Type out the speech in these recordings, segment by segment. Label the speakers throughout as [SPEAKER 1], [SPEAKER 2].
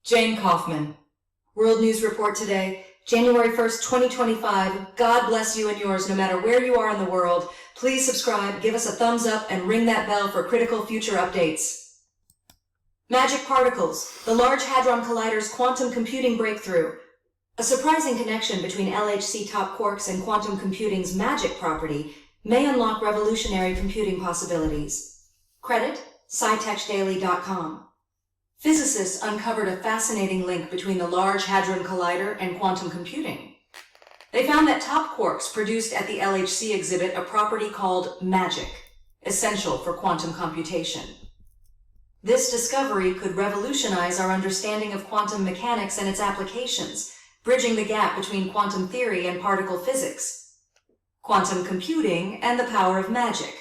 [SPEAKER 1] Jane Kaufman. World News Report today, January 1st, 2025. God bless you and yours no matter where you are in the world. Please subscribe, give us a thumbs up, and ring that bell for critical future updates. Magic particles, the Large Hadron Collider's quantum computing breakthrough. A surprising connection between LHC top quarks and quantum computing's magic property may unlock revolutionary computing possibilities. Credit, scitechdaily.com. Physicists uncovered a fascinating link between the Large Hadron Collider and quantum computing. They found that top quarks produced at the LHC exhibit a property called magic, essential for quantum computation. This discovery could revolutionize our understanding of quantum mechanics and its applications, bridging the gap between quantum theory and particle physics, quantum computing, and the power of magic.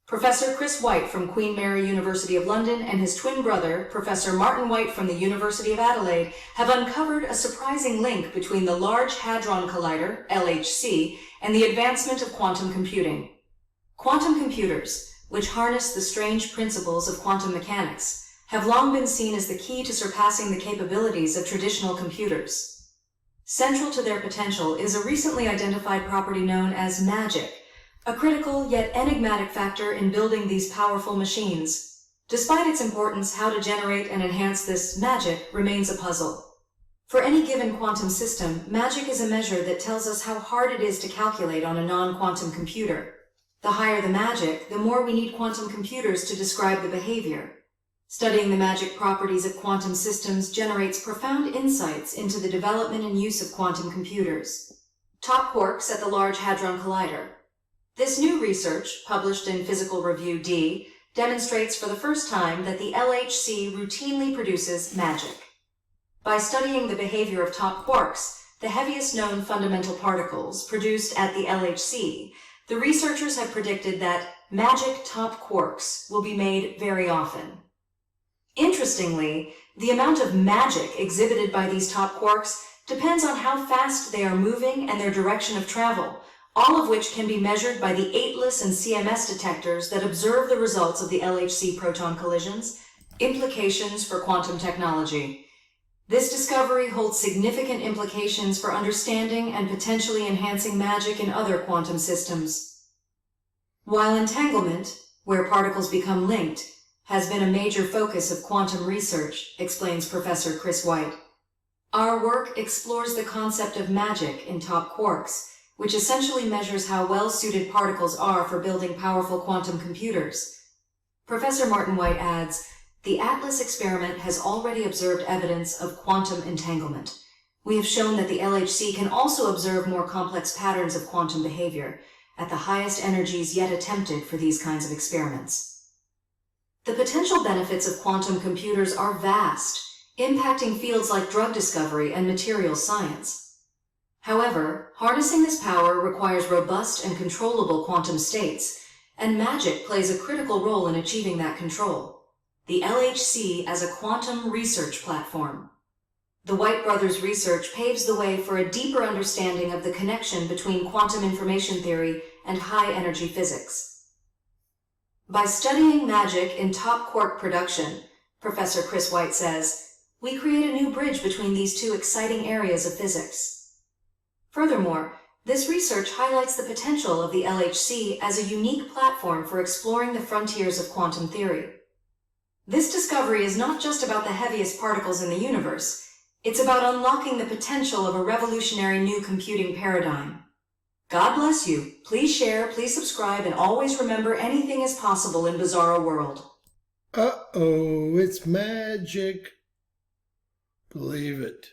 [SPEAKER 1] Professor Chris White from Queen Mary University of London and his twin brother, Professor Martin White from the University of Adelaide, have uncovered a surprising link between the Large Hadron Collider, LHC, and the advancement of quantum computing. Quantum computers, which harness the strange principles of quantum mechanics, have long been seen as the key to surpassing the capabilities of traditional computers. Central to their potential is a recently identified property known as magic, a critical yet enigmatic factor in building these powerful machines. Despite its importance, how to generate and enhance this magic remains a puzzle. For any given quantum system, magic is a measure that tells us how hard it is to calculate on a non-quantum computer. The higher the magic, the more we need quantum computers to describe the behavior. Studying the magic properties of quantum systems generates profound insights into the development and use of quantum computers. Top quarks at the Large Hadron Collider. This new research, published in Physical Review D, demonstrates for the first time that the LHC routinely produces magic. By studying the behavior of top quarks, the heaviest known fundamental particles produced at the LHC, the researchers have predicted that magic top quarks will be made very often. Interestingly, the amount of magic exhibited by these top quarks depends on how fast they are moving and their direction of travel, all of which can be measured by the ATLAS and CMS detectors that observe the results of the LHC proton collisions. Implications for quantum technology. This discovery holds significant implications for understanding and potentially enhancing magic in other quantum systems. While entanglement, where particles become linked, has been a major focus of quantum research, explains Professor Chris White, our work explores the concept of magic in top quarks, which essentially measures how well-suited particles are for building powerful quantum computers. Professor Martin White adds, the ATLAS experiment has already observed evidence of quantum entanglement. We have shown that the LHC can also observe more complex patterns of quantum behavior at the highest energies yet attempted for these kinds of experiments. The potential benefits of quantum computers are vast, impacting fields like drug discovery and materials science. However, harnessing this power requires robust and controllable quantum states, and magic plays a critical role in achieving that control. The LHC as a quantum research platform. The White brothers' research paves the way for a deeper understanding of the connection between quantum information theory and high-energy physics. By studying magic in top quark production, Professor Chris White says, we create a new bridge between these two exciting areas of physics. Furthermore, this research highlights the potential of the LHC as a unique platform for exploring the frontiers of quantum theory. This discovery is not just about the heaviest particles in the universe, it's about unlocking the potential of a revolutionary new computing paradigm. God bless you. Please share, please subscribe, and always remember anything is possible in Bizarro World.
[SPEAKER 2] Uh-oh, it's magic. Believe it.